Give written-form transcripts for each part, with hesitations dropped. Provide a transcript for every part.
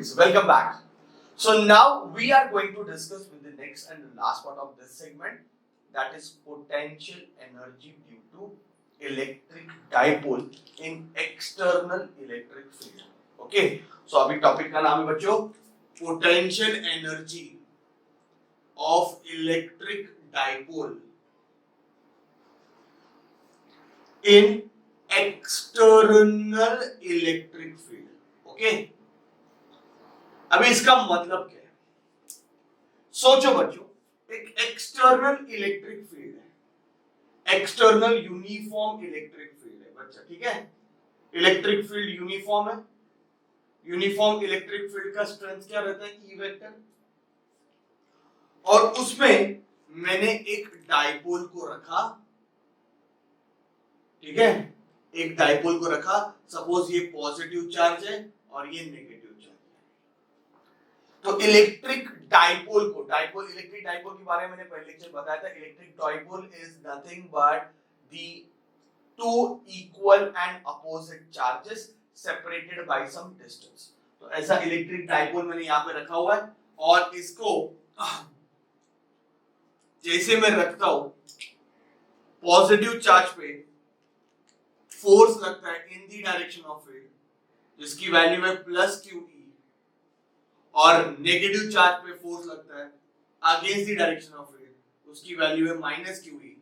students, welcome back. So now we are going to discuss with the next and the last part of this segment, that is potential energy due to electric dipole in external electric field. Okay, so अभी topic का नाम है बच्चों potential energy of electric dipole in external electric field. Okay, अभी इसका मतलब क्या है? सोचो बच्चों, एक एक्सटर्नल इलेक्ट्रिक फील्ड है, एक्सटर्नल यूनिफॉर्म इलेक्ट्रिक फील्ड है बच्चा, ठीक है? इलेक्ट्रिक फील्ड यूनिफॉर्म है, यूनिफॉर्म इलेक्ट्रिक फील्ड का स्ट्रेंथ क्या रहता है? E vector. और उसमें मैंने एक डाइपोल को रखा, ठीक है? एक डाइपोल को रखा, सपोज ये पॉजिटिव चार्ज है और ये नेगेटिव चार्ज है। तो इलेक्ट्रिक डाइपोल को, डाइपोल इलेक्ट्रिक डाइपोल के बारे में मैंने पहले लेक्चर बताया था। Electric dipole is nothing but the two equal and opposite charges separated by some distance. तो ऐसा इलेक्ट्रिक डाइपोल मैंने यहां पे रखा हुआ है और इसको जैसे मैं रखता हूं, पॉजिटिव चार्ज पे फोर्स लगता है in the direction of field, जिसकी वैल्यू है प्लस क्यू ई, और नेगेटिव चार्ज पे फोर्स लगता है against the direction of field, उसकी वैल्यू है माइनस क्यू ई।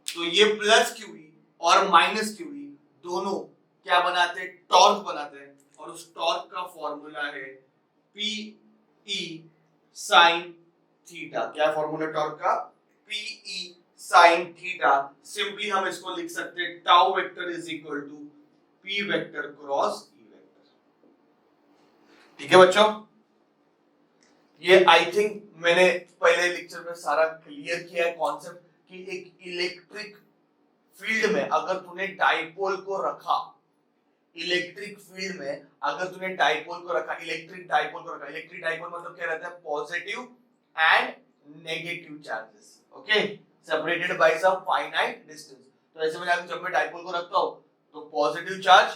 तो ये प्लस क्यू ई और माइनस क्यू ई दोनों क्या बनाते हैं? टॉर्क बनाते हैं, और उस टॉर्क का फॉर्मूला है पी ई साइन थीटा। क्या फॉर्मूला टॉर्क का? P E sine theta. Simply हम इसको लिख सकते हैं tau vector is equal to P vector cross E vector. ठीक है बच्चों, ये आई थिंक मैंने पहले लेक्चर में सारा क्लियर किया है कॉन्सेप्ट कि एक इलेक्ट्रिक फील्ड में अगर तूने डाइपोल को रखा, इलेक्ट्रिक फील्ड में अगर तूने डाइपोल को रखा, इलेक्ट्रिक डाइपोल को रखा, इलेक्ट्रिक डाइपोल मतलब क्या रहता है? Positive and negative charges, okay, separated by some finite distance. तो ऐसे में जब मैं डाइपोल को रखता हूं तो पॉजिटिव चार्ज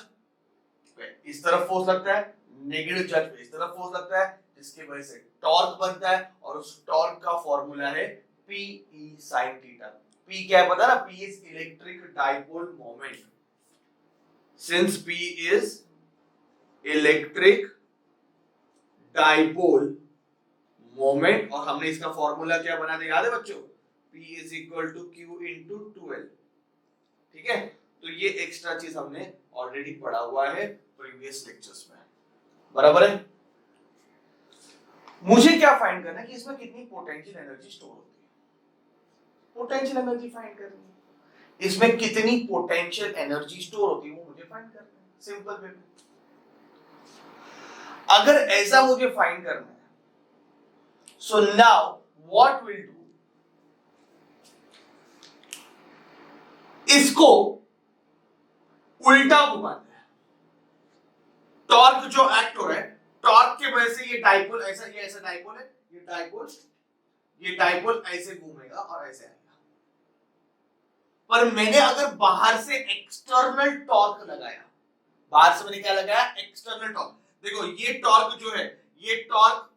पे इस तरफ फोर्स लगता है, नेगेटिव चार्ज पे इस तरफ फोर्स लगता है, जिसकी वजह से टॉर्क बनता है, और उस टॉर्क का फॉर्मूला है P E sin theta. P क्या है पता ना? P is electric dipole moment. Since P is electric dipole moment, और हमने इसका फॉर्मूला क्या बना दिया याद है बच्चों? P is equal to Q into 2L। ठीक है, तो ये एक्स्ट्रा चीज हमने ऑलरेडी पढ़ा हुआ है प्रीवियस लेक्चर्स में, बराबर है? मुझे क्या फाइंड करना है कि इसमें कितनी पोटेंशियल एनर्जी स्टोर होती है। पोटेंशियल एनर्जी फाइंड करनी है, इसमें कितनी पोटेंशियल एनर्जी स्टोर होती है वो मुझे फाइंड करना है, सिंपल वे में। अगर ऐसा मुझे फाइंड करना है, so now what will do, इसको उल्टा घुमाते हैं। टॉर्क जो एक्ट हो रहा है, टॉर्क के वजह से ये डाइपोल ऐसा, ये ऐसा डाइपोल है, ये डाइपोल ऐसे घूमेगा और ऐसे आएगा। पर मैंने अगर बाहर से एक्सटर्नल टॉर्क लगाया, बाहर से मैंने क्या लगाया? External torque. देखो ये टॉर्क जो है, ये टॉर्क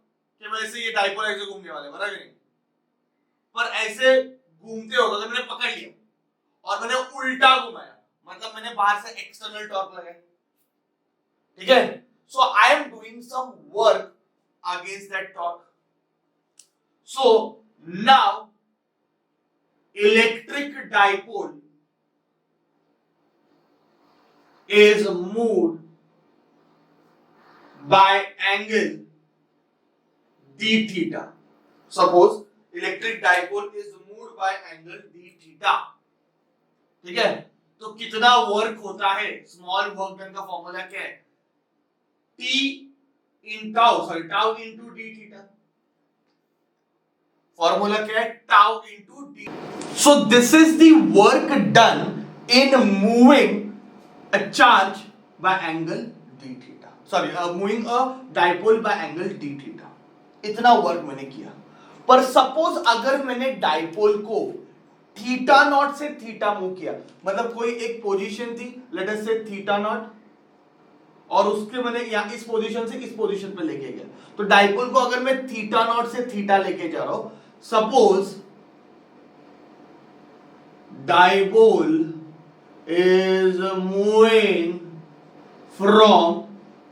की वजह से ये डाइपोल ऐसे घूमने वाले, बराबर नहीं? पर ऐसे घूमते होगा, अगर मैंने पकड़ लिया और मैंने उल्टा घुमाया, मतलब मैंने बाहर से एक्सटर्नल टॉर्क लगाया, ठीक है? So I am doing some work against that torque. So now electric dipole is moved by angle d theta. Suppose electric dipole is moved by angle d theta. ठीक है, तो कितना वर्क होता है? Small work done का formula क्या है? T in tau, sorry, tau into d theta. Formula क्या है? Tau into d. So this is the work done in moving a charge by angle d theta. Sorry, moving a dipole by angle d theta. इतना work मैंने किया। पर suppose अगर मैंने dipole को theta not से थीटा मूव किया, मतलब कोई एक पोजीशन थी, लेट अस से थीटा नॉट, और उसके मैंने यहाँ इस पोजीशन से इस पोजीशन पे लेके गया। तो डाइपोल को अगर मैं थीटा नॉट से थीटा लेके जा रहा हूं, suppose dipole is moving from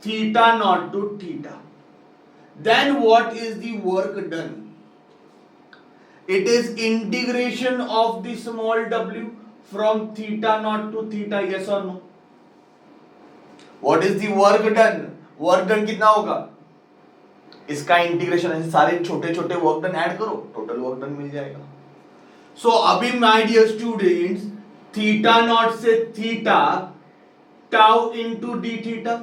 theta naught to theta, then what is the work done? It is integration of the small w from theta naught to theta, yes or no? What is the work done? Work done कितना होगा? इसका integration ऐसे सारे छोटे छोटे work done add करो, total work done मिल जाएगा। सो अभी my dear students, theta not से theta tau into D theta,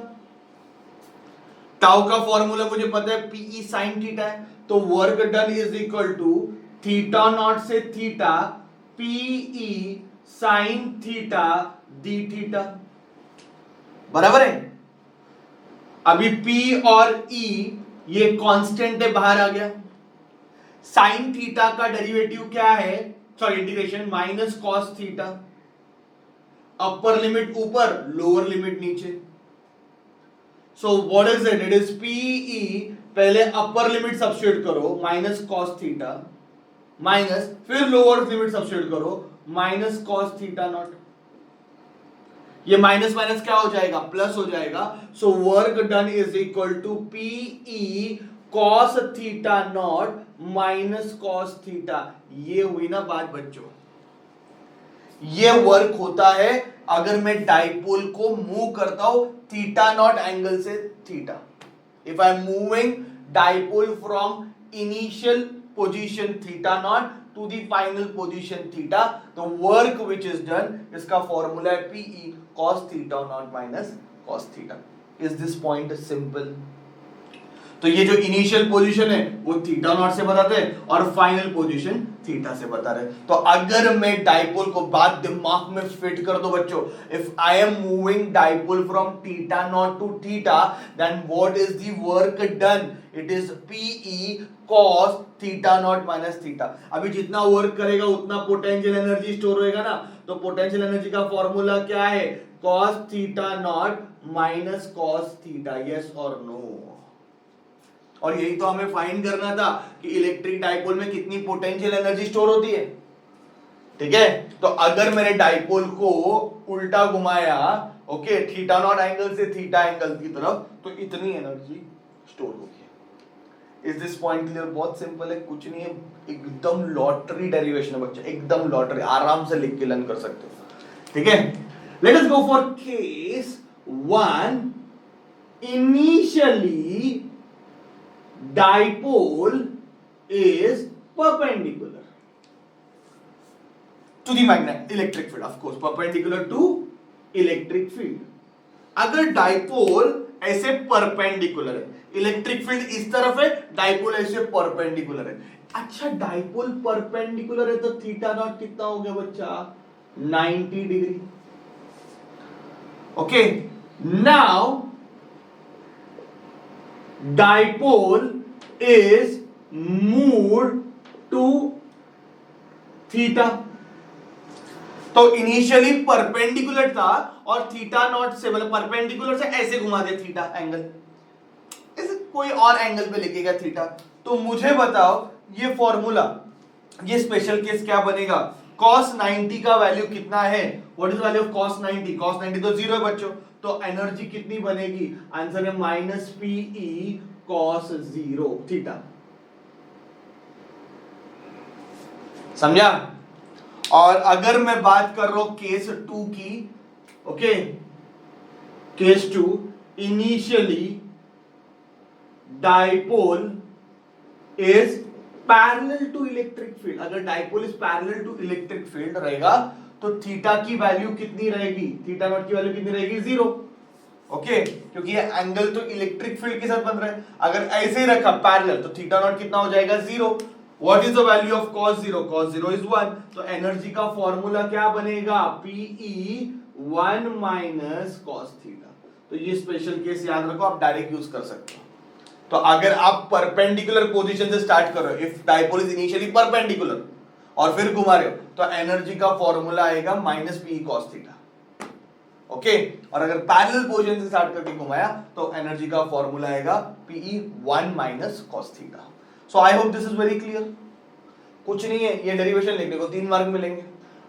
tau का फॉर्मूला मुझे पता है पीई साइन थीटा है, तो work done is equal to theta not से theta PE sine theta D theta, बराबर है। अभी पी और ई ये कांस्टेंट है, बाहर आ गया। साइन थीटा का डेरिवेटिव क्या है, sorry integration minus cos theta, upper limit ऊपर लोअर लिमिट नीचे। So what is it? It is PE, पहले अपर लिमिट सब्स्टिट्यूट करो माइनस कॉस थीटा, माइनस फिर लोअर लिमिट सब्स्टिट्यूट करो माइनस कॉस थीटा नॉट। ये minus minus क्या हो जाएगा, प्लस हो जाएगा। So work done is equal to PE cos theta naught minus cos theta. ये हुई ना बात बच्चों, ये वर्क होता है अगर मैं डाइपोल को मूव करता हूं थीटा नॉट एंगल से theta. If I am moving dipole from initial position theta naught to the final position theta, तो वर्क विच इज डन, इसका फॉर्मूला है PE cos theta naught minus cos theta. Is this point simple? तो ये जो initial position है वो theta not से बताते हैं और फाइनल पोजीशन थीटा से बता रहे। तो अगर मैं डाइपोल को बात दिमाग में फिट कर दो बच्चों, if I am moving dipole from theta naught to theta, then what is the work done? It is PE cos theta naught minus theta. अभी जितना वर्क करेगा उतना पोटेंशियल एनर्जी स्टोर होएगा ना, तो पोटेंशियल एनर्जी का फॉर्मूला क्या है, cos theta naught minus cos theta, yes और नो। और यही तो हमें फाइंड करना था कि इलेक्ट्रिक डाइपोल में कितनी पोटेंशियल एनर्जी स्टोर होती है, ठीक है। तो अगर मैंने डाइपोल को उल्टा घुमाया, ओके, थीटा नॉट एंगल से थीटा एंगल की तरफ, तो इतनी एनर्जी स्टोर होगी। Is this point clear? बहुत सिंपल है, कुछ नहीं है, एकदम लॉटरी डेरिवेशन है बच्चा, एकदम लॉटरी, आराम से लिख के लर्न कर सकते हो, ठीक है। Let us go for case 1। Initially dipole is perpendicular to the electric field, of course perpendicular to electric field। अगर डाइपोल ऐसे परपेंडिकुलर है, इलेक्ट्रिक फील्ड इस तरफ है, डाइपोल ऐसे परपेंडिकुलर है। अच्छा, डाइपोल परपेंडिकुलर है तो थीटा नॉट कितना हो गया बच्चा, 90 degree. Okay, now dipole is moved to theta। तो इनिशियली परपेंडिकुलर था और थीटा नॉट से, मतलब परपेंडिकुलर से ऐसे घुमा दे थीटा एंगल, इसे कोई और एंगल पे लेके गया थीटा। तो मुझे बताओ ये फॉर्मूला, ये स्पेशल केस क्या बनेगा? cos 90 का वैल्यू कितना है? What is value of cos 90? cos 90 तो जीरो है बच्चों, तो एनर्जी कितनी बनेगी? आंसर है माइनस पीई cos 0 थीटा। समझा? और अगर मैं बात कर रहा हूं केस 2 की, okay, case 2, initially dipole is parallel to electric field. अगर dipole is parallel to electric field रहेगा तो थीटा की वैल्यू कितनी रहेगी? थीटा नॉट की वैल्यू कितनी रहेगी? 0। ओके, क्योंकि ये एंगल तो इलेक्ट्रिक फील्ड के साथ बन रहा है। अगर ऐसे ही रखा पैरेलल तो थीटा नॉट कितना हो जाएगा? 0। What is the value of cos 0? cos 0 is 1। तो एनर्जी का फॉर्मूला क्या बनेगा? PE 1 minus cos theta. तो ये स्पेशल केस याद रखो, आप डायरेक्ट यूज कर सकते हो। तो अगर आप परपेंडिकुलर पोजीशन से स्टार्ट कर रहे हो, if dipole is initially perpendicular और फिर घुमा रहे हो, तो एनर्जी का फॉर्मूला आएगा minus PE cos theta. Okay और अगर पैरेलल पोजीशन से स्टार्ट करके घुमाया तो एनर्जी का फॉर्मूला आएगा PE 1 minus cos theta. So I hope this is very clear. कुछ नहीं है, ये डेरिवेशन लिखने को 3 मार्क मिलेंगे।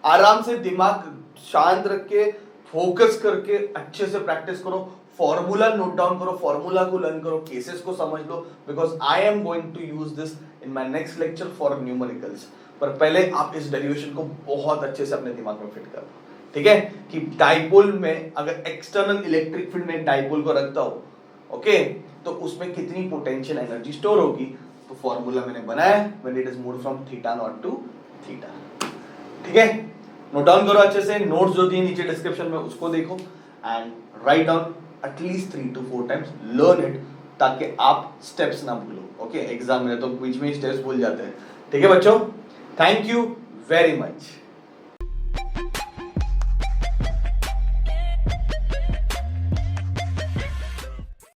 आराम से दिमाग शांत रख के फोकस करके अच्छे से प्रैक्टिस करो, फॉर्मूला नोट डाउन करो, फॉर्मूला को लर्न करो, केसेस को समझ लो, because I am going to use this in my next lecture for numericals. पर पहले आप इस डेरिवेशन को बहुत अच्छे से अपने दिमाग में फिट करो, ठीक है? कि डाइपोल में अगर एक्सटर्नल इलेक्ट्रिक फील्ड में डाइपोल को रखता हो, ओके, तो उसमें कितनी पोटेंशियल एनर्जी स्टोर होगी, तो फॉर्मूला मैंने बनाया when it is moved from theta naught to theta. ठीक है, नोट डाउन करो अच्छे से, नोट्स जो दिए नीचे डिस्क्रिप्शन में उसको देखो and write down at least 3 to 4 times, learn it, ताकि आप स्टेप्स ना भूलो। ओके, एग्जाम में तो बीच में स्टेप्स भूल जाते हैं। ठीक है बच्चों, थैंक यू वेरी मच।